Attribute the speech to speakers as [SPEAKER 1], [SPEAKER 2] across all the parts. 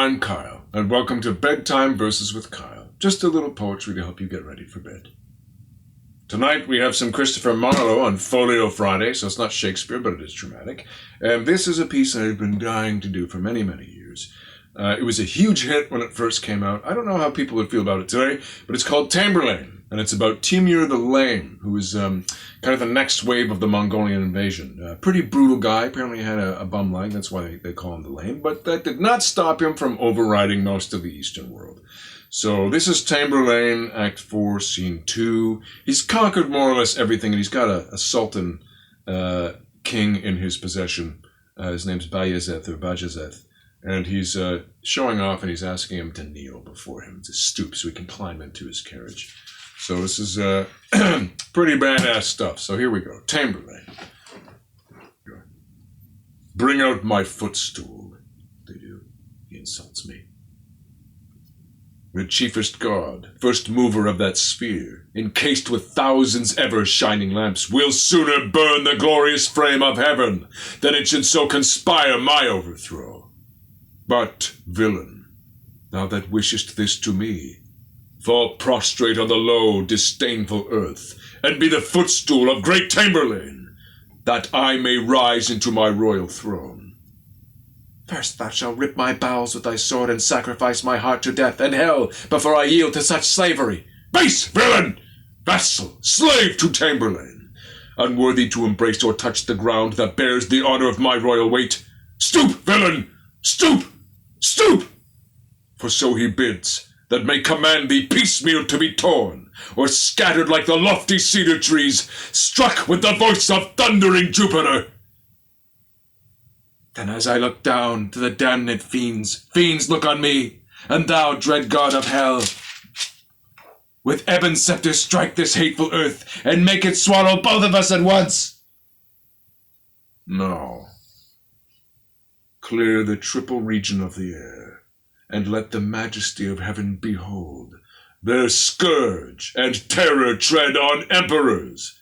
[SPEAKER 1] I'm Kyle, and welcome to Bedtime Verses with Kyle. Just a little poetry to help you get ready for bed. Tonight we have some Christopher Marlowe on Folio Friday, so it's not Shakespeare, but it is dramatic. And this is a piece I've been dying to do for many, many years. It was a huge hit when it first came out. I don't know how people would feel about it today, but it's called Tamburlaine, and it's about Timur the Lame, who is kind of the next wave of the Mongolian invasion. Pretty brutal guy, apparently had a bum leg, that's why they call him the Lame, but that did not stop him from overriding most of the Eastern world. So this is Tamburlaine, Act 4, Scene 2. He's conquered more or less everything, and he's got a sultan king in his possession. His name's Bajazeth. And he's showing off, and he's asking him to kneel before him, to stoop so he can climb into his carriage. So this is pretty badass stuff. So here we go. Tamburlaine. Bring out my footstool. They do. He insults me. The chiefest god, first mover of that sphere, encased with thousands ever-shining lamps, will sooner burn the glorious frame of heaven than it should so conspire my overthrow. But, villain, thou that wishest this to me, fall prostrate on the low, disdainful earth, and be the footstool of great Tamburlaine, that I may rise into my royal throne. First thou shalt rip my bowels with thy sword, and sacrifice my heart to death and hell, before I yield to such slavery. Base villain! Vassal, slave to Tamburlaine, unworthy to embrace or touch the ground that bears the honor of my royal weight. Stoop, villain! Stoop! Stoop! For so he bids, that may command thee piecemeal to be torn, or scattered like the lofty cedar trees, struck with the voice of thundering Jupiter. Then as I look down to the damned fiends look on me, and thou, dread god of hell, with ebon scepter strike this hateful earth, and make it swallow both of us at once. No. Clear the triple region of the air, and let the majesty of heaven behold their scourge and terror tread on emperors.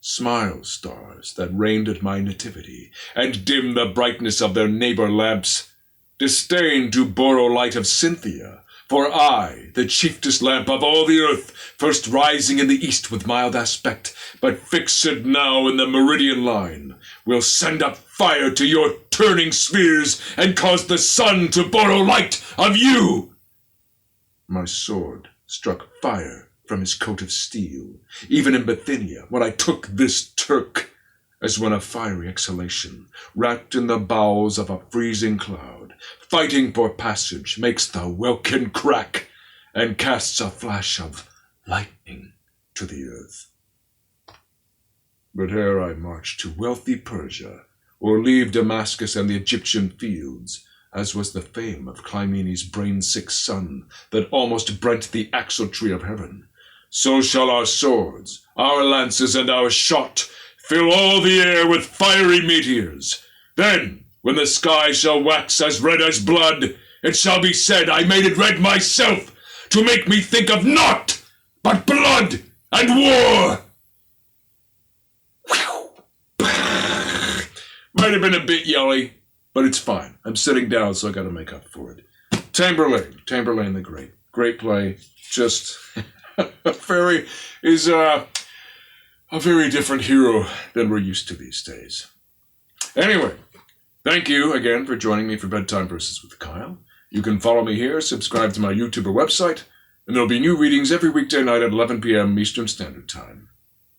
[SPEAKER 1] Smile, stars, that reigned at my nativity, and dim the brightness of their neighbor lamps. Disdain to borrow light of Cynthia, for I, the chieftest lamp of all the earth, first rising in the east with mild aspect, but fixed now in the meridian line, will send up fire to your turning spheres, and cause the sun to borrow light of you. My sword struck fire from his coat of steel, even in Bithynia, when I took this Turk, as when a fiery exhalation, wrapped in the bowels of a freezing cloud, fighting for passage, makes the welkin crack, and casts a flash of lightning to the earth. But ere I march to wealthy Persia, or leave Damascus and the Egyptian fields, as was the fame of Clymene's brain-sick son, that almost brent the axle-tree of heaven, so shall our swords, our lances, and our shot fill all the air with fiery meteors. Then, when the sky shall wax as red as blood, it shall be said I made it red myself, to make me think of naught but blood and war. Might have been a bit yelly, but it's fine. I'm sitting down, so I gotta make up for it. Tamburlaine the Great. Great play. Just a very different hero than we're used to these days. Anyway, thank you again for joining me for Bedtime Verses with Kyle. You can follow me here, subscribe to my YouTuber website, and there'll be new readings every weekday night at 11 p.m. Eastern Standard Time.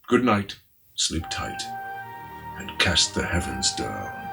[SPEAKER 1] Good night, sleep tight, and cast the heavens down.